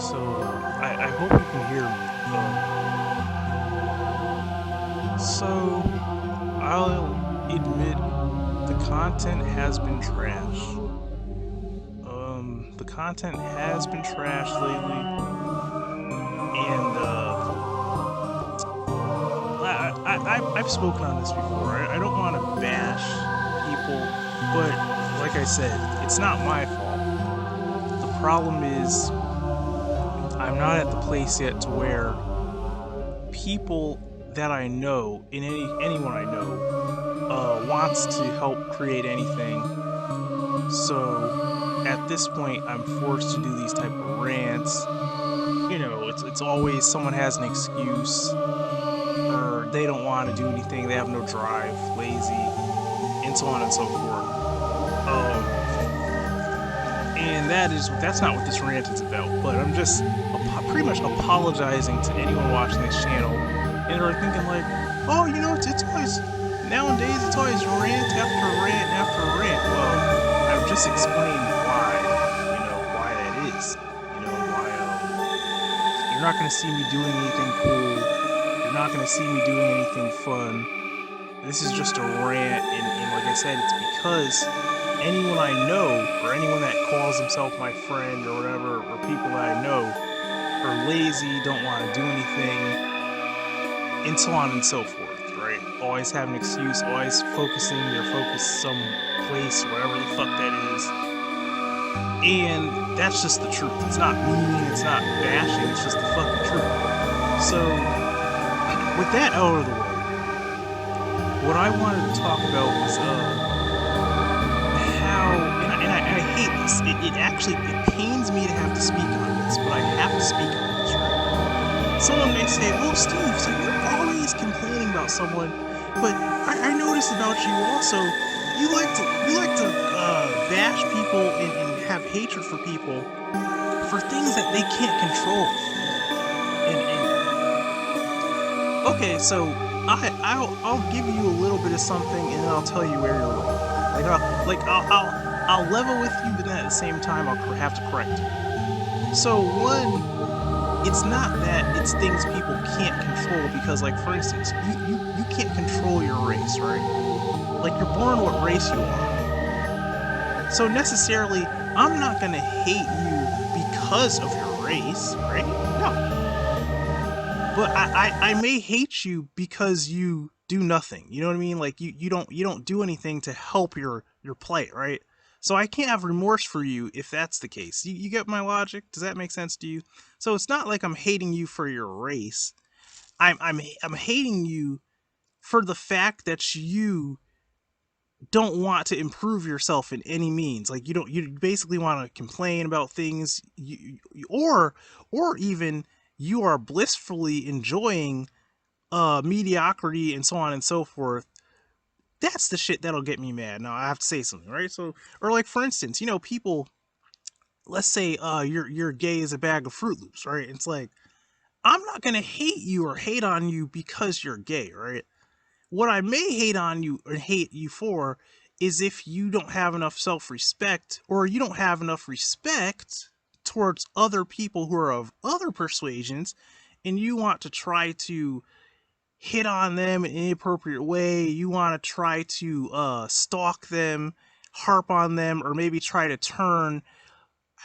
So I hope you can hear me. So I'll admit the content has been trash. The content has been trash lately, and I've spoken on this before. I don't want to bash people, but like I said, it's not my fault. The problem is I'm not at the place yet to where people that I know, in anyone I know, wants to help create anything. So at this point, I'm forced to do these type of rants. You know, it's always someone has an excuse, or they don't want to do anything, they have no drive, lazy, and so on and so forth. And that's not what this rant is about. But I'm just pretty much apologizing to anyone watching this channel, and they're thinking like, oh, you know, it's always nowadays it's always rant after rant after rant. Well, I've just explained why, why that is. Why you're not going to see me doing anything cool. You're not going to see me doing anything fun. This is just a rant, and like I said, it's because anyone I know, or anyone that calls himself my friend or whatever, or people that I know, are lazy, don't want to do anything, and so on and so forth, right? Always have an excuse, always focusing their focus someplace, wherever the fuck that is. And that's just the truth. It's not mean, it's not bashing, it's just the fucking truth. So, with that out of the way, what I wanted to talk about was, how, and I hate this, it actually, it pains me to have to speak on this, but I have to speak on this, right? Someone may say, oh, Steve, so you're always complaining about someone, but I noticed about you also, you like to bash people and have hatred for people for things that they can't control. Okay, so I'll give you a little bit of something, and then I'll tell you where you're wrong. I'll level with you, but then at the same time I'll have to correct you. So one, it's not that it's things people can't control, because, like, for instance, you can't control your race, right? Like, you're born what race you are. So necessarily, I'm not gonna hate you because of your race, right? No. But I may hate you because you do nothing. You know what I mean? Like, you don't do anything to help your plight, right? So I can't have remorse for you if that's the case. You get my logic? Does that make sense to you? So it's not like I'm hating you for your race. I'm hating you for the fact that you don't want to improve yourself in any means. Like, you basically want to complain about things, or even you are blissfully enjoying mediocrity and so on and so forth. That's the shit that'll get me mad. Now I have to say something, right? So, or like, for instance, people, let's say you're gay as a bag of Fruit Loops, right? It's like, I'm not gonna hate you or hate on you because you're gay, right? What I may hate on you or hate you for is if you don't have enough self-respect, or you don't have enough respect towards other people who are of other persuasions, and you want to try to hit on them in an inappropriate way. You want to try to stalk them, harp on them, or maybe try to turn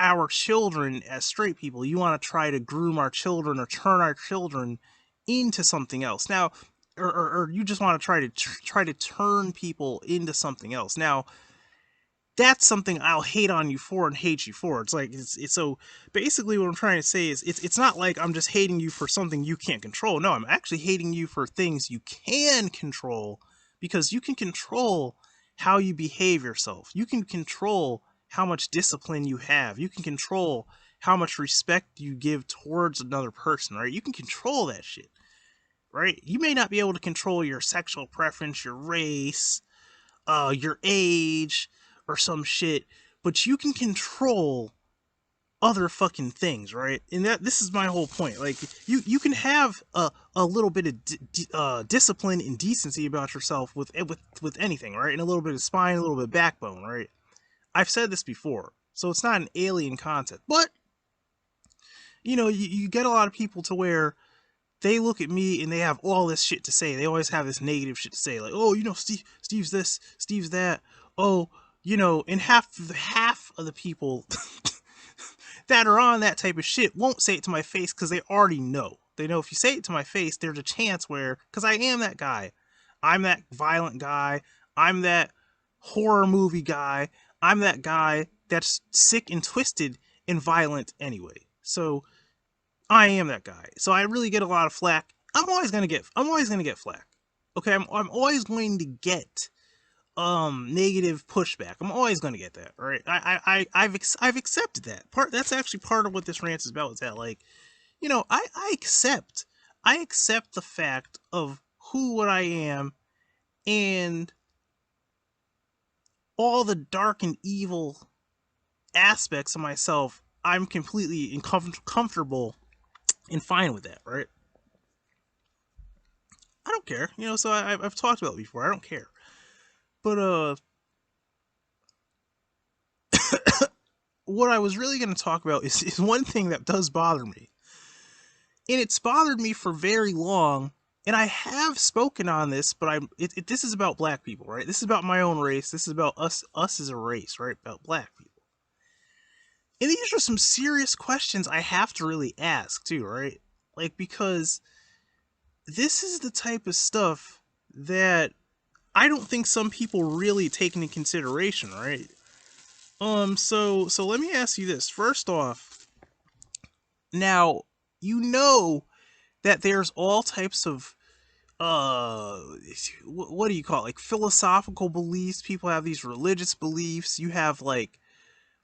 our children as straight people. You want to try to groom our children or turn our children into something else. Now, or you just want to try to turn people into something else. Now, that's something I'll hate on you for and hate you for. It's like, it's so basically what I'm trying to say is, it's not like I'm just hating you for something you can't control. No, I'm actually hating you for things you can control, because you can control how you behave yourself. You can control how much discipline you have. You can control how much respect you give towards another person, right? You can control that shit, right? You may not be able to control your sexual preference, your race, your age, or some shit, but you can control other fucking things, right? And this is my whole point. Like, you can have a little bit of discipline and decency about yourself with anything, right? And a little bit of spine, a little bit of backbone, right? I've said this before, so it's not an alien concept. But you get a lot of people to where they look at me and they have all this shit to say. They always have this negative shit to say, like, oh, Steve's this, Steve's that. Oh, and half of the people that are on that type of shit won't say it to my face because they already know. They know if you say it to my face, there's a chance where, because I am that guy. I'm that violent guy. I'm that horror movie guy. I'm that guy that's sick and twisted and violent anyway. So I am that guy. So I really get a lot of flack. I'm always gonna get flack. Okay, I'm always going to get negative pushback. I'm always going to get that, right? I've accepted that. That's actually part of what this rant is about, is that, like, I accept the fact of what I am, and all the dark and evil aspects of myself. I'm completely comfortable and fine with that, right? I don't care, so I've talked about it before. I don't care. But what I was really going to talk about is one thing that does bother me. And it's bothered me for very long. And I have spoken on this, but this is about black people, right? This is about my own race. This is about us as a race, right? About black people. And these are some serious questions I have to really ask too, right? Like, because this is the type of stuff that I don't think some people really take into consideration, right? So let me ask you this. First off, now, that there's all types of what do you call it? Like, philosophical beliefs. People have these religious beliefs. You have, like,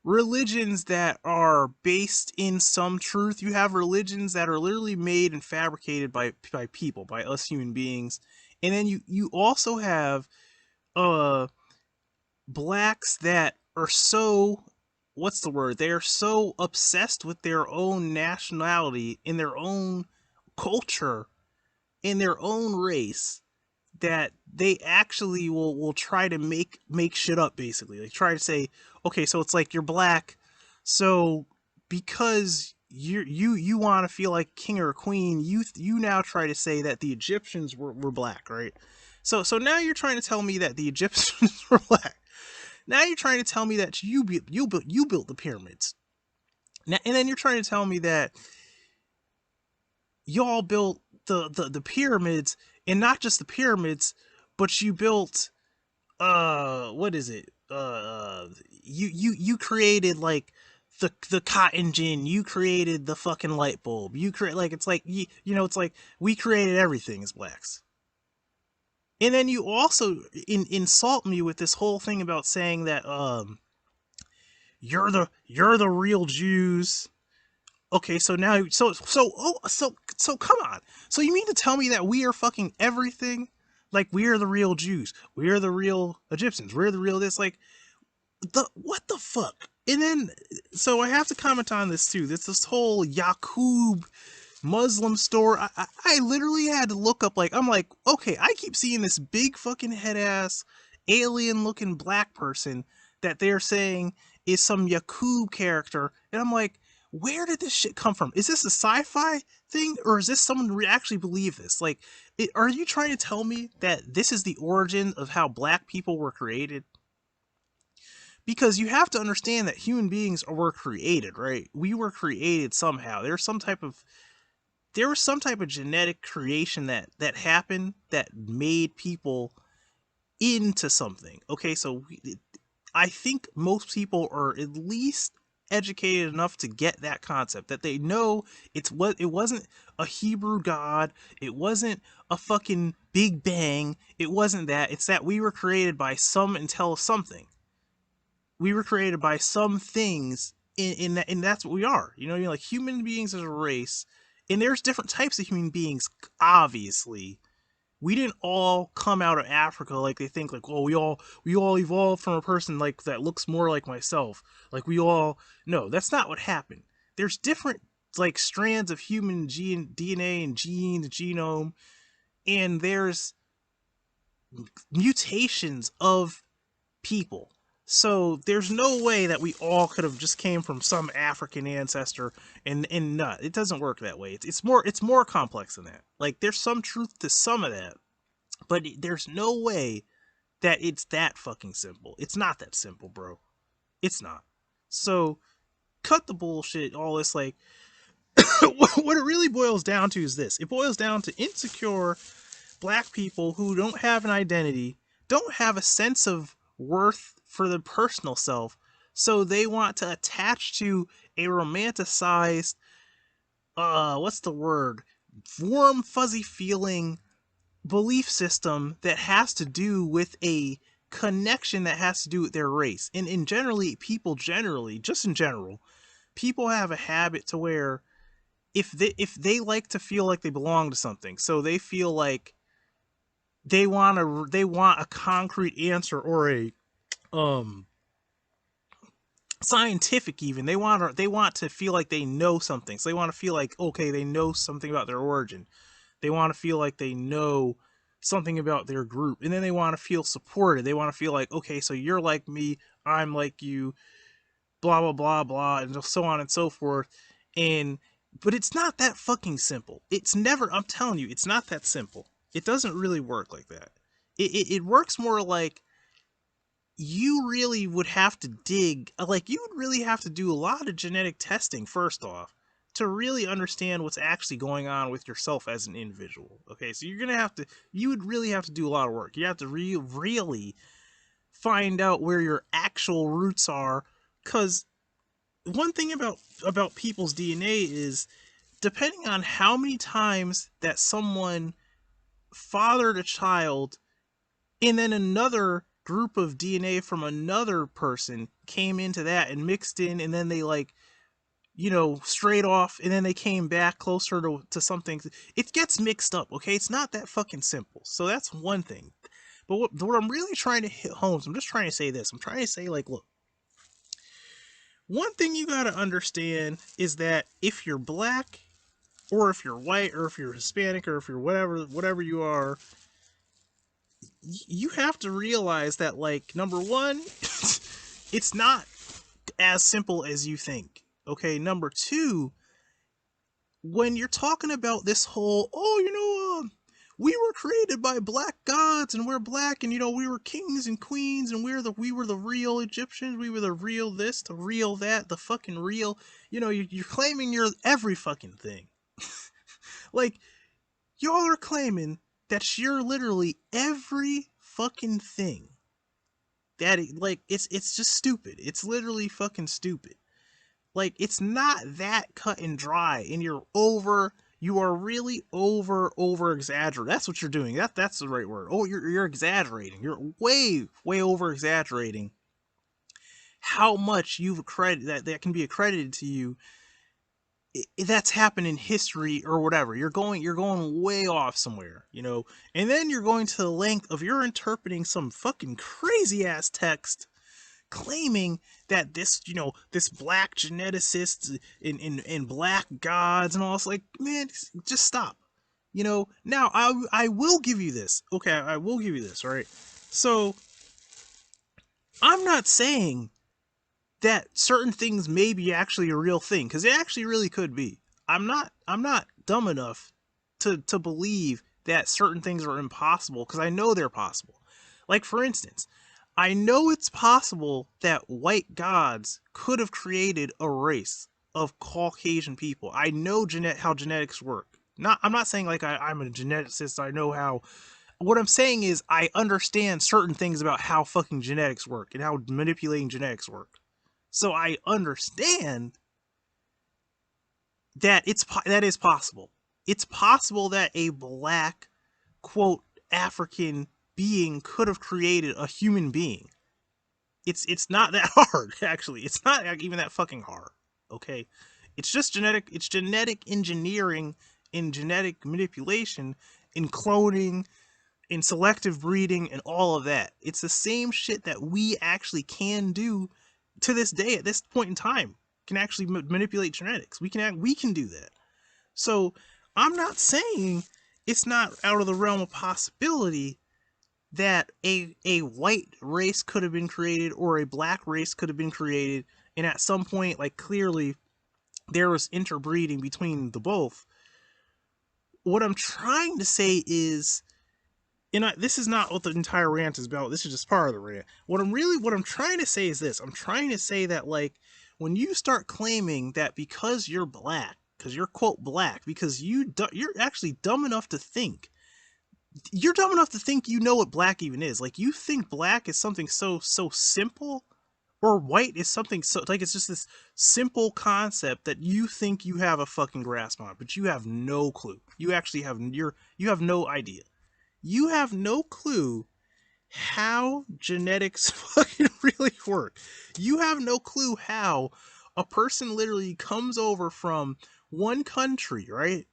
religions that are based in some truth. You have religions that are literally made and fabricated by people, by us human beings. And then you also have blacks that are so, what's the word? They are so obsessed with their own nationality, in their own culture, in their own race, that they actually will try to make shit up, basically. Like, try to say, okay, so it's like, you're black, so because you want to feel like king or queen, you now try to say that the Egyptians were black, right? So now you're trying to tell me that the Egyptians were black. Now you're trying to tell me that you built the pyramids. Now, and then you're trying to tell me that y'all built the pyramids, and not just the pyramids, but you built what is it? You created, like, the cotton gin. You created the fucking light bulb. You create, like, it's like, it's like, we created everything as blacks. And then you also insult me with this whole thing about saying that you're the real Jews. Okay, so now so come on. So you mean to tell me that we are fucking everything? Like, we are the real Jews. We are the real Egyptians. We're the real this, like, what the fuck? And then, so I have to comment on this too. This whole Yaqub Muslim store. I literally had to look up, like, I'm like, okay, I keep seeing this big fucking head ass alien looking black person that they're saying is some Yaqub character, and I'm like, where did this shit come from? Is this a sci-fi thing, or is this someone who actually believe this? Like, are you trying to tell me that this is the origin of how black people were created? Because you have to understand that human beings were created, right? We were created somehow. There was some type of genetic creation that happened that made people into something. Okay, so I think most people are at least educated enough to get that concept, that they know it wasn't a Hebrew god, it wasn't a fucking Big Bang, it wasn't that. It's that we were created by something. We were created by some things, in that, and that's what we are. Like, human beings as a race, and there's different types of human beings, obviously. We didn't all come out of Africa like they think, like, oh, we all evolved from a person, like, that looks more like myself. Like, no, that's not what happened. There's different, like, strands of human DNA and genes, genome, and there's mutations of people. So there's no way that we all could have just came from some African ancestor, and no, it doesn't work that way. It's more complex than that. Like there's some truth to some of that, but there's no way that it's that fucking simple. It's not that simple, bro. It's not. So cut the bullshit. All this like what it really boils down to is this. It boils down to insecure black people who don't have an identity, don't have a sense of worth for their personal self, so they want to attach to a romanticized, what's the word? Warm, fuzzy feeling belief system that has to do with a connection that has to do with their race. And generally, just in general, people have a habit to where if they like to feel like they belong to something, so they feel like they want a concrete answer or a um scientific, even they want to feel like they know something, so they want to feel like, okay, they know something about their origin, they want to feel like they know something about their group, and then they want to feel supported, they want to feel like, okay, so you're like me, I'm like you, blah blah blah blah, and so on and so forth. And but it's not that fucking simple. It's never, I'm telling you, it's not that simple. It doesn't really work like that. It works more like you really would have to dig, like you would really have to do a lot of genetic testing first off to really understand what's actually going on with yourself as an individual. Okay, so you would really have to do a lot of work. You have to really find out where your actual roots are, because one thing about people's DNA is, depending on how many times that someone fathered a child, and then another group of DNA from another person came into that and mixed in, and then they like, straight off, and then they came back closer to something. It gets mixed up, okay? It's not that fucking simple. So that's one thing. But what I'm really trying to hit home, I'm just trying to say this. I'm trying to say, like, look, one thing you gotta understand is that if you're black, or if you're white, or if you're Hispanic, or if you're whatever you are, you have to realize that, like, number one, it's not as simple as you think. Okay, number two, when you're talking about this whole, we were created by black gods, and we're black, and we were kings and queens, and we were the real Egyptians, we were the real this, the real that, the fucking real, you're claiming you're every fucking thing. Like, y'all are claiming that you're literally every fucking thing. That, like, it's just stupid. It's literally fucking stupid. Like, it's not that cut and dry, and you are really over exaggerating. That's what you're doing. That's the right word. Oh, you're exaggerating. You're way over exaggerating how much you've accredited that can be accredited to you. That's happened in history or whatever. You're going way off somewhere, and then you're going to the length of you're interpreting some fucking crazy ass text, claiming that this black geneticist and black gods and all this. Like, man, just stop. Now I will give you this. Okay, I will give you this, right? So I'm not saying that certain things may be actually a real thing, because it actually really could be. I'm not dumb enough to believe that certain things are impossible, because I know they're possible. Like, for instance, I know it's possible that white gods could have created a race of Caucasian people. I know how genetics work. I'm not saying like I'm a geneticist. I know how. What I'm saying is I understand certain things about how fucking genetics work and how manipulating genetics work. So I understand that that is possible. It's possible that a black, quote, African being could have created a human being. It's not that hard, actually. It's not even that fucking hard. Okay? It's just genetic engineering and genetic manipulation in cloning, in selective breeding, and all of that. It's the same shit that we actually can do to this day, at this point in time. Can actually manipulate genetics. We can do that. So I'm not saying it's not out of the realm of possibility that a white race could have been created or a black race could have been created, and at some point, like, clearly there was interbreeding between the both. What I'm trying to say is, this is not what the entire rant is about. This is just part of the rant. What I'm trying to say is this. I'm trying to say that, like, when you start claiming that because you're black, because you're quote black, because you're actually dumb enough to think, you're dumb enough to think you know what black even is. Like, you think black is something so simple, or white is something so, like, it's just this simple concept that you think you have a fucking grasp on, but you have no clue. You actually have you have no idea. You have no clue how genetics fucking really work. You have no clue how a person literally comes over from one country, right?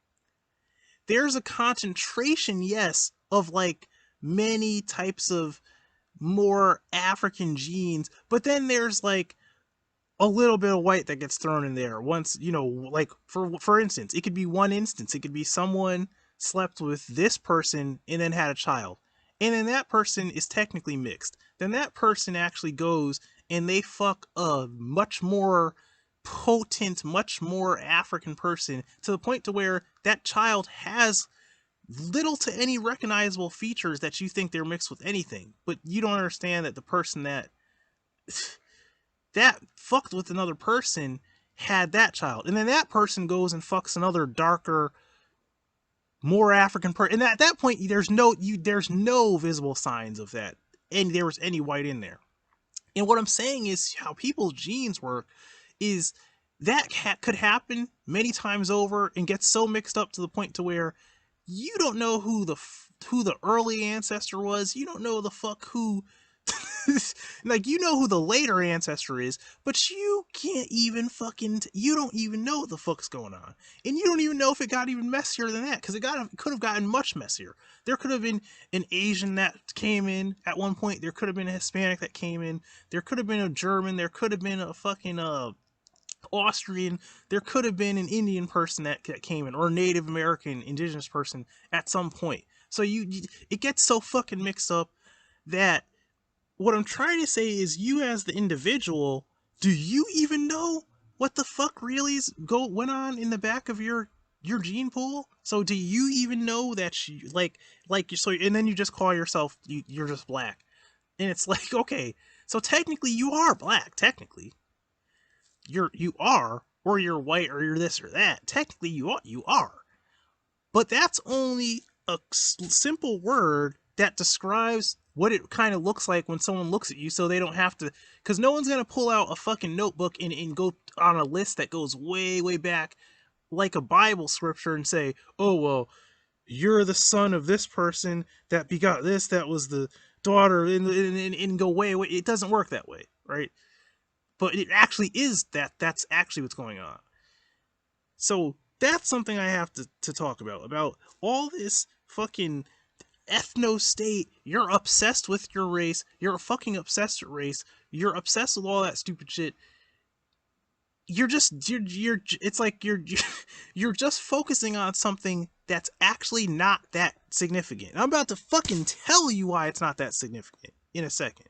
There's a concentration, yes, of like many types of more African genes, but then there's like a little bit of white that gets thrown in there once, like, for instance, it could be one instance. It could be someone slept with this person and then had a child, and then that person is technically mixed. Then that person actually goes and they fuck a much more potent, much more African person, to the point to where that child has little to any recognizable features that you think they're mixed with anything. But you don't understand that the person that fucked with another person had that child, and then that person goes and fucks another darker, more African person, and at that point there's no visible signs of that, and there was any white in there. And what I'm saying is, how people's genes work is that could happen many times over and get so mixed up to the point to where you don't know who the early ancestor was. You don't know the fuck who like, you know who the later ancestor is, but you can't even fucking you don't even know what the fuck's going on. And you don't even know if it got even messier than that, because it could have gotten much messier. There could have been an Asian that came in at one point. There could have been a Hispanic that came in. There could have been a German. There could have been a fucking Austrian. There could have been an Indian person that came in, or a Native American indigenous person at some point. So it gets so fucking mixed up that what I'm trying to say is, you as the individual, do you even know what the fuck really went on in the back of your gene pool? So do you even know that you so, and then you just call yourself you're just black, and it's like, okay, so technically you are black. Technically you are, or you're white, or you're this or that. Technically you are, but that's only a simple word that describes what it kind of looks like when someone looks at you, so they don't have to, because no one's going to pull out a fucking notebook and go on a list that goes way back, like a Bible scripture, and say, oh, well, you're the son of this person that begot this, that was the daughter, and go way. It doesn't work that way, right? But it actually is that's actually what's going on. So that's something I have to talk about all this fucking ethno state. You're obsessed with your race. You're fucking obsessed with race. You're obsessed with all that stupid shit. You're it's like you're just focusing on something that's actually not that significant. I'm about to fucking tell you why it's not that significant in a second.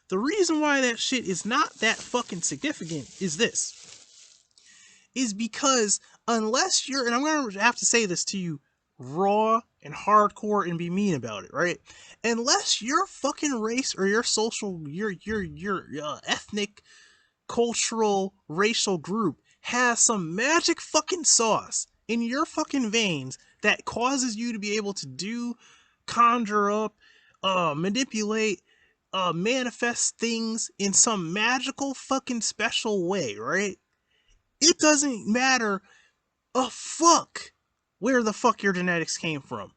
The reason why that shit is not that fucking significant is because unless you're, and I'm gonna have to say this to you raw and hardcore and be mean about it, right? Unless your fucking race or your social, your ethnic, cultural, racial group has some magic fucking sauce in your fucking veins that causes you to be able to conjure up, manipulate, manifest things in some magical fucking special way, right? It doesn't matter a fuck where the fuck your genetics came from.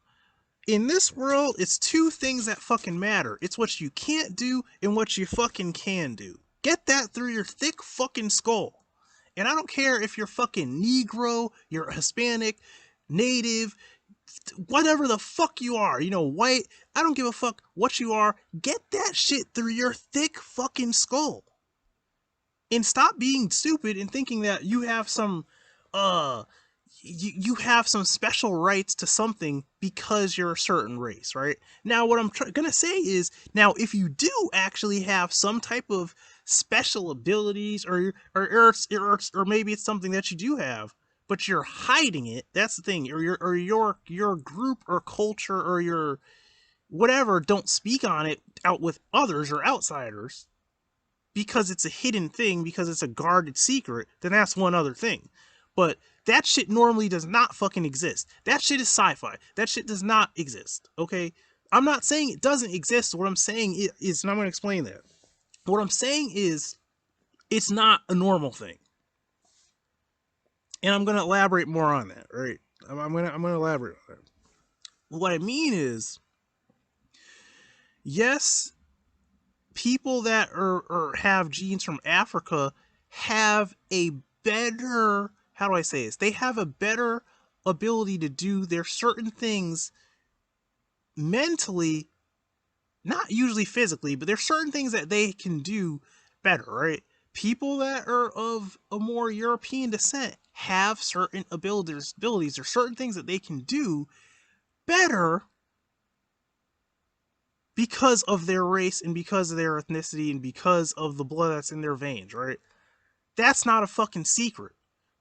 In this world, it's two things that fucking matter. It's what you can't do and what you fucking can do. Get that through your thick fucking skull. And I don't care if you're fucking Negro, you're Hispanic, Native, whatever the fuck you are, white. I don't give a fuck what you are. Get that shit through your thick fucking skull. And stop being stupid and thinking that you have some you have some special rights to something because you're a certain race, right? Now, what I'm gonna say is, now if you do actually have some type of special abilities, or maybe it's something that you do have, but you're hiding it. That's the thing. Or your group or culture or your whatever don't speak on it out with others or outsiders because it's a hidden thing, because it's a guarded secret, then that's one other thing. But that shit normally does not fucking exist. That shit is sci-fi. That shit does not exist. Okay? I'm not saying it doesn't exist. What I'm saying is, and I'm going to explain that. What I'm saying is, it's not a normal thing. And I'm going to elaborate more on that, right? I'm going to elaborate on that. What I mean is, yes, people that or have genes from Africa have a better, how do I say this? They have a better ability to do their certain things mentally, not usually physically, but there's certain things that they can do better, right? People that are of a more European descent have certain abilities. There's certain things that they can do better because of their race and because of their ethnicity and because of the blood that's in their veins, right? That's not a fucking secret.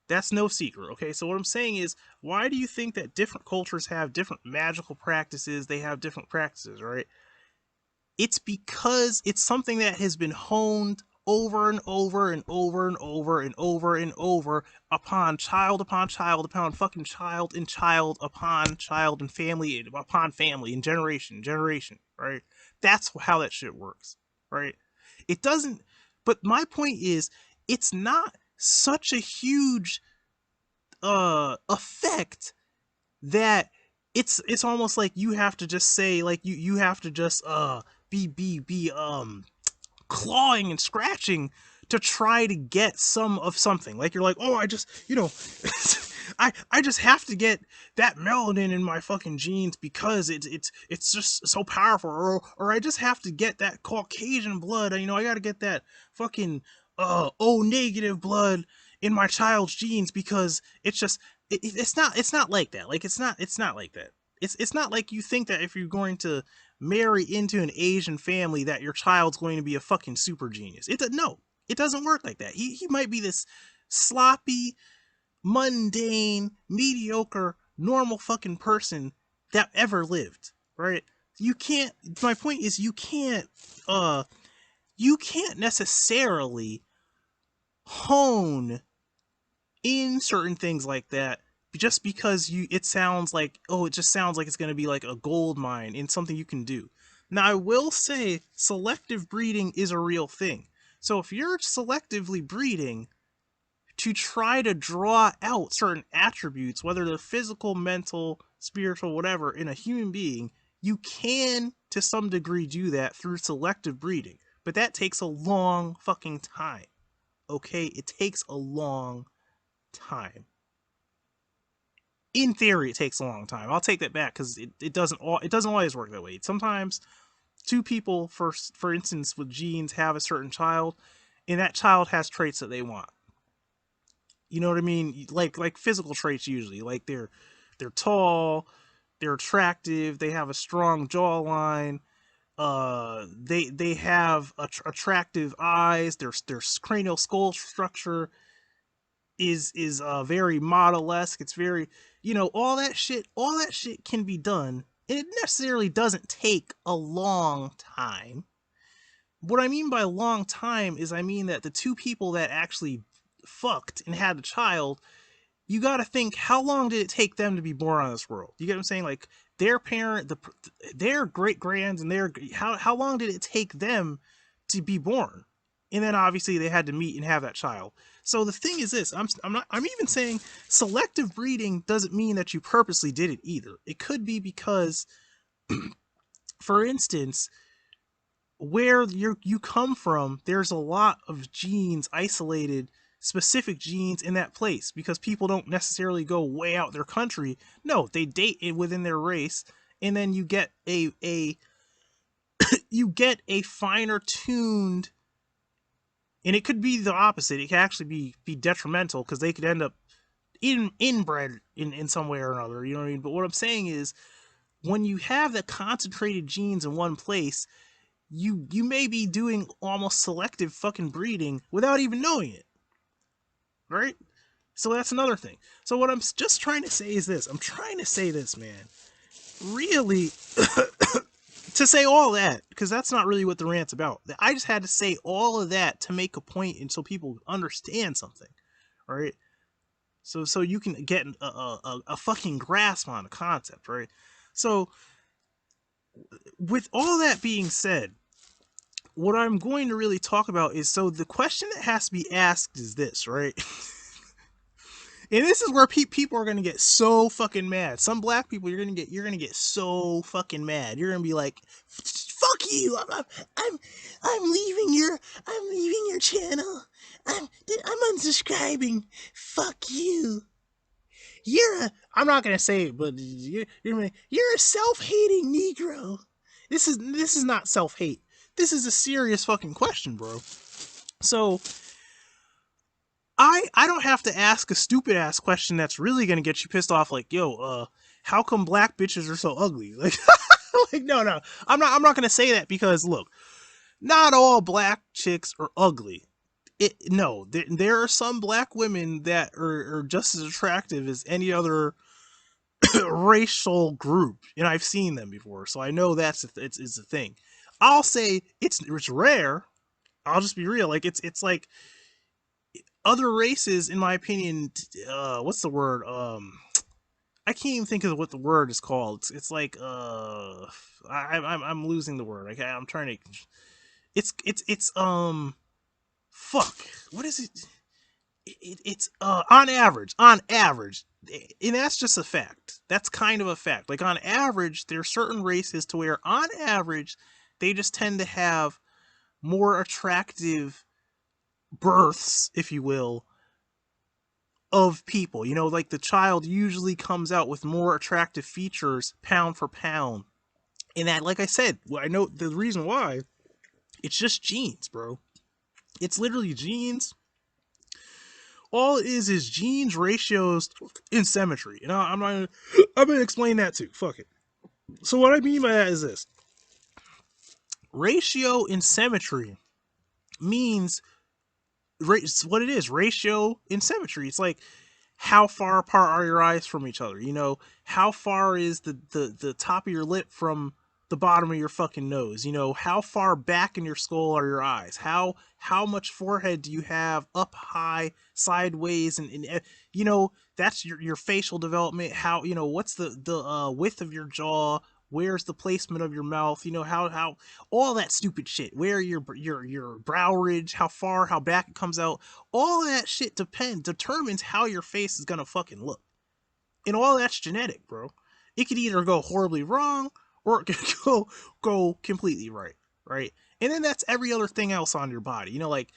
That's no secret, okay? So what I'm saying is, why do you think that different cultures have different magical practices? They have different practices, right? It's because it's something that has been honed over and over and over and over and over and over upon child upon fucking child and child upon child and family upon family and generation, right? That's how that shit works, right? It doesn't, but my point is, it's not such a huge effect that it's almost like you have to just say, like, you have to just be clawing and scratching to try to get some of something. Like, you're like, oh, I just, I just have to get that melanin in my fucking genes because it's just so powerful, or I just have to get that Caucasian blood. I got to get that fucking O negative blood in my child's genes because it's just it's not like that. Like, it's not like that. It's not like you think that if you're going to marry into an Asian family that your child's going to be a fucking super genius. No, it doesn't work like that. He might be this sloppy, mundane, mediocre, normal fucking person that ever lived, right? You can't, my point is, you can't necessarily hone in certain things like that just because it sounds like, oh, it just sounds like it's going to be like a gold mine in something you can do. Now, I will say selective breeding is a real thing. So if you're selectively breeding to try to draw out certain attributes, whether they're physical, mental, spiritual, whatever, in a human being, you can to some degree do that through selective breeding. But that takes a long fucking time. Okay? It takes a long time. In theory, it takes a long time. I'll take that back, because it doesn't always work that way. Sometimes two people, for instance, with genes have a certain child, and that child has traits that they want. You know what I mean? Like physical traits usually. Like they're tall, they're attractive, they have a strong jawline, they have attractive eyes, their cranial skull structure is very model-esque. It's very, all that shit can be done, and it necessarily doesn't take a long time. What I mean by long time is, I mean that the two people that actually fucked and had a child, you got to think, how long did it take them to be born on this world? You get what I'm saying? Like, their parent, their great grands, and how long did it take them to be born? And then obviously they had to meet and have that child. So the thing is this, I'm even saying selective breeding doesn't mean that you purposely did it either. It could be because, for instance, where you come from, there's a lot of genes, isolated, specific genes in that place, because people don't necessarily go way out their country. No, they date within their race, and then you get you get a finer tuned, and it could be the opposite. It could actually be detrimental, because they could end up inbred in some way or another. You know what I mean? But what I'm saying is, when you have the concentrated genes in one place, you may be doing almost selective fucking breeding without even knowing it, right? So that's another thing. So what I'm just trying to say is this. I'm trying to say this, man. Really, to say all that, because that's not really what the rant's about. I just had to say all of that to make a point and so people understand something, right? So you can get a fucking grasp on the concept, right? So with all that being said, what I'm going to really talk about is, so the question that has to be asked is this, right? And this is where people are gonna get so fucking mad. Some black people, you're gonna get so fucking mad. You're gonna be like, "Fuck you! I'm leaving your channel. I'm unsubscribing. Fuck you. I'm not gonna say it, but you're a self-hating Negro. This is not self-hate. This is a serious fucking question, bro. So I don't have to ask a stupid ass question that's really gonna get you pissed off. Like, yo, how come black bitches are so ugly? Like, like no, I'm not gonna say that, because look, not all black chicks are ugly. No, there are some black women that are just as attractive as any other racial group, and I've seen them before, so I know it's a thing. I'll say it's rare. I'll just be real. Like, it's like other races, in my opinion. What's the word? I can't even think of what the word is called. It's like I'm losing the word. Okay, I'm trying to. It's fuck. What is it? It's on average, and that's just a fact. That's kind of a fact. Like, on average, there are certain races to where on average they just tend to have more attractive births, if you will, of people. You know, like, the child usually comes out with more attractive features pound for pound. And that, like I said, I know the reason why. It's just genes, bro. It's literally genes. All it is genes, ratios, and symmetry. And I'm gonna explain that too. Fuck it. So what I mean by that is this: ratio and symmetry means what it is. Ratio and symmetry. It's like, how far apart are your eyes from each other? You know, how far is the top of your lip from the bottom of your fucking nose? You know, how far back in your skull are your eyes? How much forehead do you have, up high, sideways, and you know, that's your facial development. How, you know, what's the width of your jaw? Where's the placement of your mouth? You know, how all that stupid shit. Where your brow ridge, how back it comes out. All that shit determines how your face is gonna fucking look. And all that's genetic, bro. It could either go horribly wrong, or it could go completely right, right? And then that's every other thing else on your body. You know, like,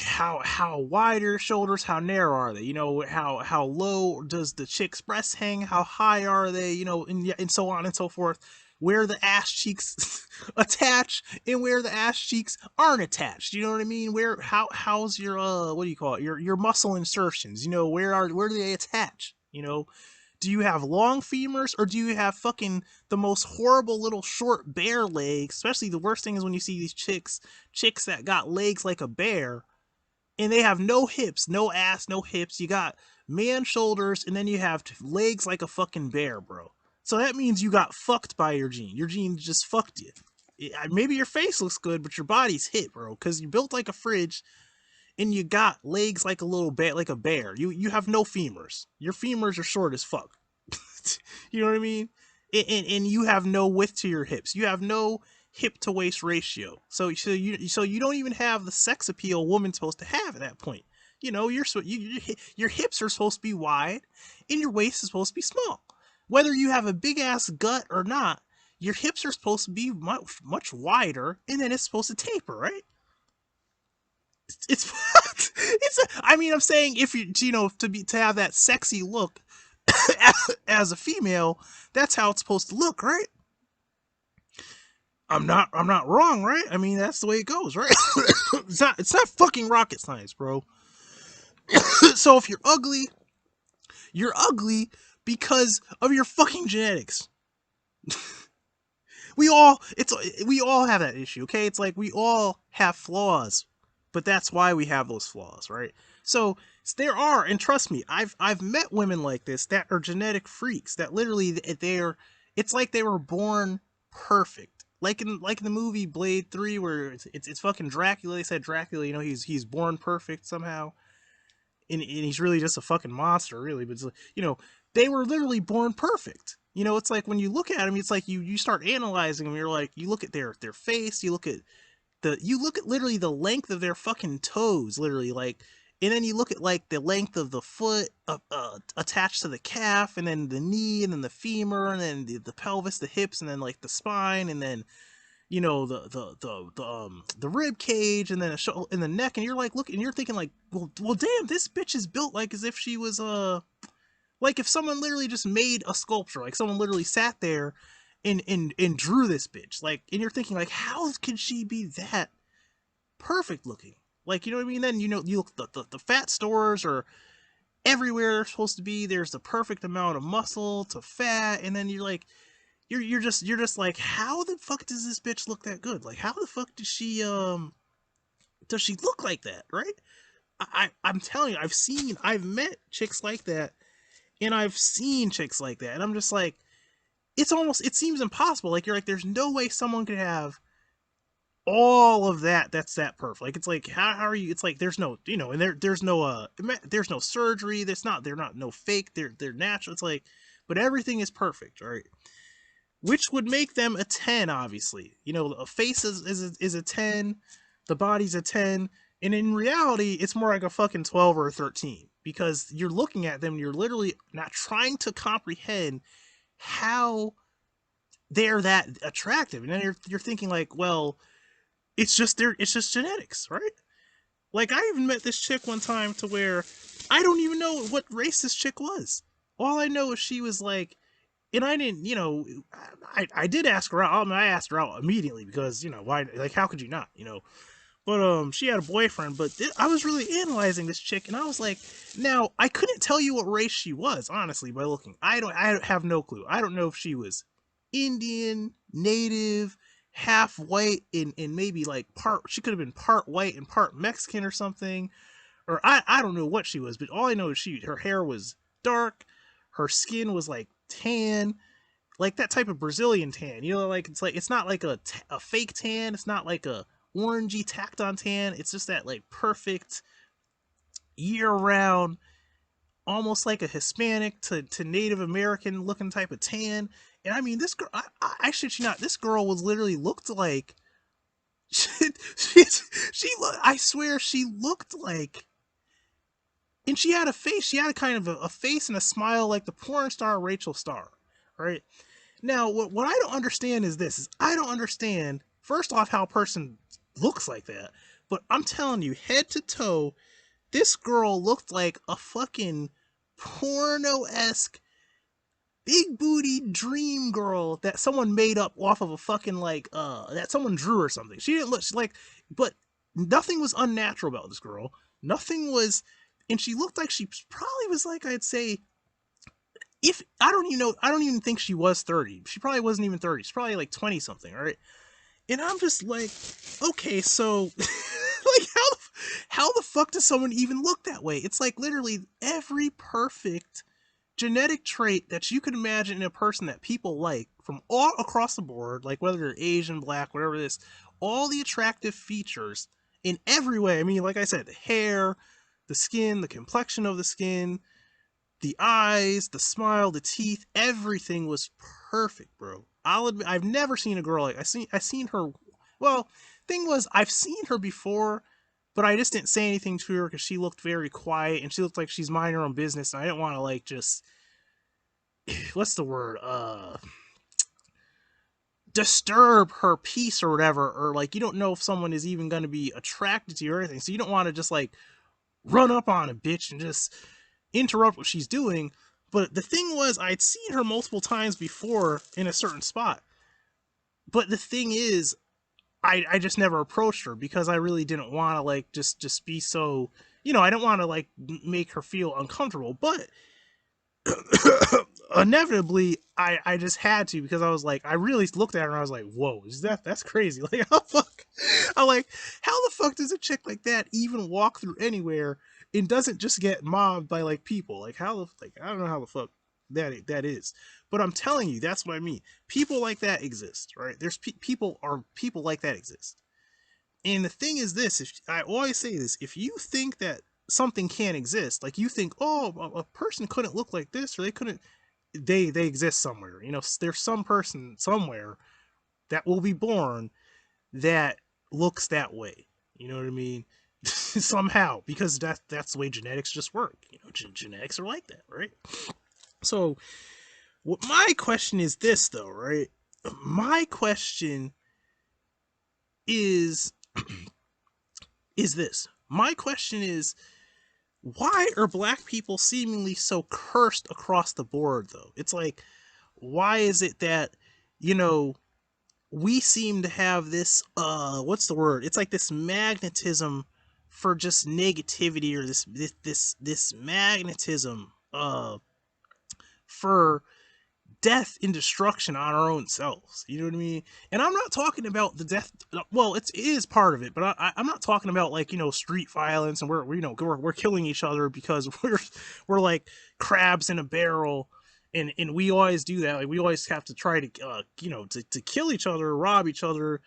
how wide are your shoulders, how narrow are they? You know, how low does the chick's breast hang, how high are they? You know, and so on and so forth. Where the ass cheeks attach and where the ass cheeks aren't attached. You know what I mean? How's your what do you call it? Your muscle insertions. You know, where do they attach? You know, do you have long femurs, or do you have fucking the most horrible little short bear legs? Especially, the worst thing is when you see these chicks that got legs like a bear, and they have no hips, no ass, no hips. You got man shoulders, and then you have legs like a fucking bear, bro. So that means you got fucked by your gene. Your gene just fucked you. Maybe your face looks good, but your body's hit, bro, because you built like a fridge, and you got legs like a little bear, like a bear. You have no femurs. Your femurs are short as fuck. You know what I mean? And you have no width to your hips. You have no hip to waist ratio. So you don't even have the sex appeal a woman's supposed to have at that point. You know, your hips are supposed to be wide, and your waist is supposed to be small. Whether you have a big ass gut or not, your hips are supposed to be much wider, and then it's supposed to taper, right? It's I mean, I'm saying, if you know, to have that sexy look as a female, that's how it's supposed to look, right? I'm not wrong, right? I mean, that's the way it goes, right? It's not fucking rocket science, bro. So if you're ugly because of your fucking genetics. We all have that issue, okay? It's like we all have flaws, but that's why we have those flaws, right? So there are, and trust me, I've met women like this that are genetic freaks that literally they're it's like they were born perfect. Like in the movie Blade 3 where it's fucking Dracula. They said Dracula, you know, he's born perfect somehow. And he's really just a fucking monster, really. But it's like, you know, they were literally born perfect. You know, it's like when you look at them, it's like you start analyzing them. You're like, you look at their face, you look at literally the length of their fucking toes, literally like, and then you look at like the length of the foot attached to the calf, and then the knee, and then the femur, and then the pelvis, the hips, and then like the spine, and then you know the rib cage, and then in the neck, and you're like look, and you're thinking like, well damn, this bitch is built like as if she was like if someone literally just made a sculpture, like someone literally sat there and drew this bitch, like, and you're thinking like, how could she be that perfect looking? Like, you know what I mean? Then you know, you look, the fat stores are everywhere they're supposed to be. There's the perfect amount of muscle to fat, and then you're like, you're just like, how the fuck does this bitch look that good? Like, how the fuck does she look like that, right? I'm telling you, I've met chicks like that, and I've seen chicks like that, and I'm just like, it seems impossible. Like, you're like, there's no way someone could have all of that that's that perfect. Like, it's like, how are you? It's like there's no, you know, and there's no surgery. They're not no fake. They're natural. It's like, but everything is perfect, right? Which would make them a 10, obviously. You know, a face is a 10, the body's a 10, and in reality, it's more like a fucking 12 or a 13, because you're looking at them and you're literally not trying to comprehend how they're that attractive. And then you're thinking like, well, it's just genetics, right? Like, I even met this chick one time to where I don't even know what race this chick was. All I know is she was like, and I didn't, you know, I did ask her out. I mean, I asked her out immediately because, you know, why? Like, how could you not? You know, but she had a boyfriend. But I was really analyzing this chick, and I was like, now I couldn't tell you what race she was, honestly, by looking. I have no clue. I don't know if she was Indian, Native, half white, and maybe like part. She could have been part white and part Mexican or something, or I don't know what she was. But all I know is her hair was dark, her skin was like tan, like that type of Brazilian tan. You know, like it's not like a fake tan. It's not like a orangey tacked on tan. It's just that like perfect year round, almost like a Hispanic to Native American looking type of tan. And I mean, this girl, I shit you not, this girl was literally looked like I swear she looked like, and she had a face. She had a kind of a face and a smile like the porn star Rachel Starr, right? Now, what I don't understand is this: is I don't understand, first off, how a person looks like that. But I'm telling you, head to toe, this girl looked like a fucking porno-esque big booty dream girl that someone made up off of a fucking like that someone drew or something. She didn't look like, but nothing was unnatural about this girl. Nothing was, and she looked like she probably was like, I'd say, if I don't even think she was 30. She probably wasn't even 30. She's probably like 20 something, all right? And I'm just like, okay, so like how the fuck does someone even look that way? It's like literally every perfect genetic trait that you can imagine in a person that people like from all across the board, like whether they're Asian, black, whatever it is, all the attractive features in every way. I mean, like I said, the hair, the skin, the complexion of the skin, the eyes, the smile, the teeth, everything was perfect, bro. I'll admit, I've never seen a girl like I seen her. Well, thing was, I've seen her before, but I just didn't say anything to her because she looked very quiet and she looked like she's minding her own business. And I didn't want to like just what's the word disturb her peace or whatever, or like you don't know if someone is even going to be attracted to you or anything, so you don't want to just like run up on a bitch and just interrupt what she's doing. But the thing was, I'd seen her multiple times before in a certain spot. But the thing is, I just never approached her because I really didn't want to like just be so I don't want to like make her feel uncomfortable, but inevitably I just had to, because I was like, I really looked at her and I was like, whoa, that's crazy. Like, I'm like, how the fuck does a chick like that even walk through anywhere and doesn't just get mobbed by like people? Like, I don't know how the fuck that is. But I'm telling you, that's what I mean. People like that exist, right? There's people like that exist. And the thing is this, if I always say this, if you think that something can't exist, like you think, oh, a person couldn't look like this, or they exist somewhere. There's some person somewhere that will be born that looks that way. You know what I mean? Somehow, because that's the way genetics just work. Genetics are like that, right? So, what my question is this, though, right? My question is this. My question is, why are black people seemingly so cursed across the board, though? It's like, why is it that, we seem to have this, what's the word? It's like this magnetism for just negativity, or this magnetism, for death and destruction on our own selves. You know what I mean? And I'm not talking about the death. Well, it is part of it, but I'm not talking about like street violence and we're killing each other because we're like crabs in a barrel, and we always do that. Like, we always have to try to to kill each other, rob each other.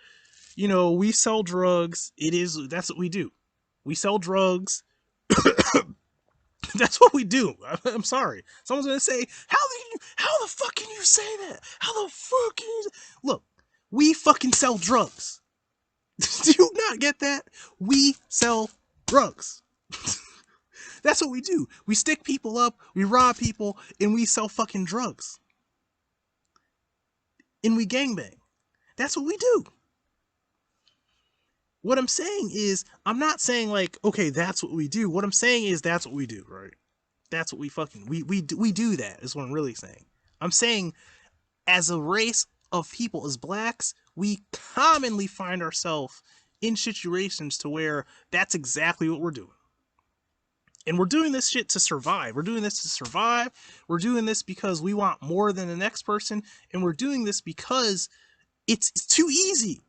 We sell drugs. That's what we do. We sell drugs. That's what we do. I'm sorry. Someone's gonna say, how the fuck can you say that? How the fuck can you look? We fucking sell drugs. Do you not get that? We sell drugs. That's what we do. We stick people up, we rob people, and we sell fucking drugs. And we gangbang. That's what we do. What I'm saying is, I'm not saying like, okay, that's what we do. What I'm saying is, that's what we do, right? That's what we do that, is what I'm really saying. I'm saying, as a race of people, as blacks, we commonly find ourselves in situations to where that's exactly what we're doing. And we're doing this shit to survive. We're doing this to survive. We're doing this because we want more than the next person. And we're doing this because it's too easy.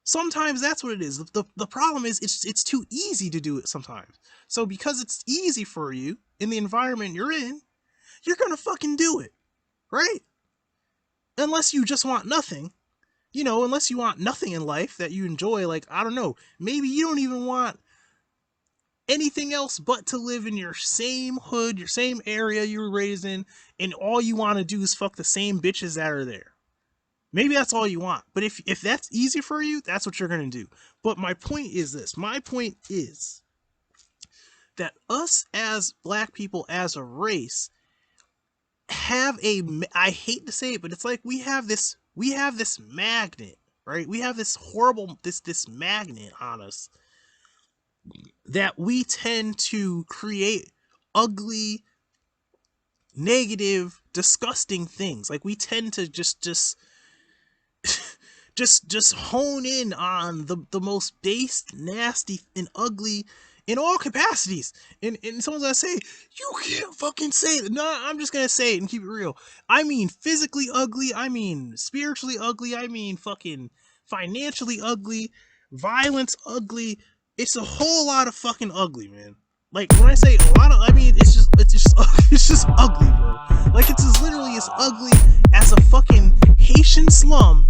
Sometimes that's what it is. The problem is it's too easy to do it sometimes. So because it's easy for you in the environment you're in, you're gonna fucking do it, right? Unless you just want nothing, unless you want nothing in life that you enjoy. Like, I don't know, maybe you don't even want anything else but to live in your same hood, your same area you were raised in, and all you want to do is fuck the same bitches that are there. Maybe that's all you want. But if that's easy for you, that's what you're going to do. But my point is this. My point is that us as black people, as a race, have I hate to say it, but it's like we have this magnet, right? We have this horrible, this magnet on us that we tend to create ugly, negative, disgusting things. Like, we tend to just hone in on the most base, nasty, and ugly in all capacities. And someone's gonna say, you can't fucking say it. No, I'm just gonna say it and keep it real. I mean physically ugly, I mean spiritually ugly, I mean fucking financially ugly, violence ugly. It's a whole lot of fucking ugly, man. Like, when I say a lot of, I mean, it's just ugly, bro. Like, it's as literally as ugly as a fucking Haitian slum.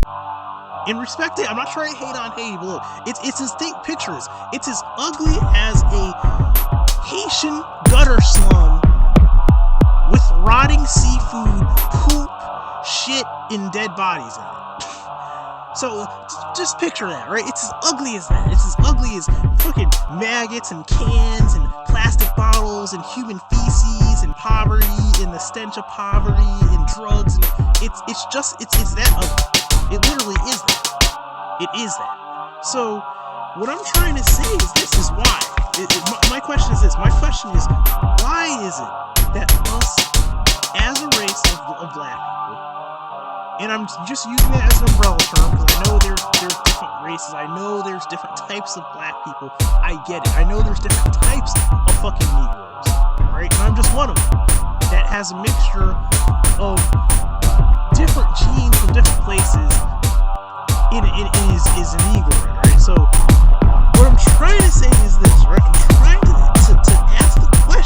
And respect it, I'm not trying to hate on Haiti, but look, it's as picture this. It's as ugly as a Haitian gutter slum with rotting seafood, poop, shit, and dead bodies in it. So, just picture that, right? It's as ugly as that. It's as ugly as fucking maggots and cans and plastic bottles and human feces and poverty and the stench of poverty and drugs. And it's that ugly. It literally is that. It is that. So, what I'm trying to say is this is why. My question is this. My question is, why is it that us, as a race of black people, and I'm just using it as an umbrella term because I know there's different races. I know there's different types of black people. I get it. I know there's different types of fucking Negroes, right? And I'm just one of them that has a mixture of different genes from different places is a Negro.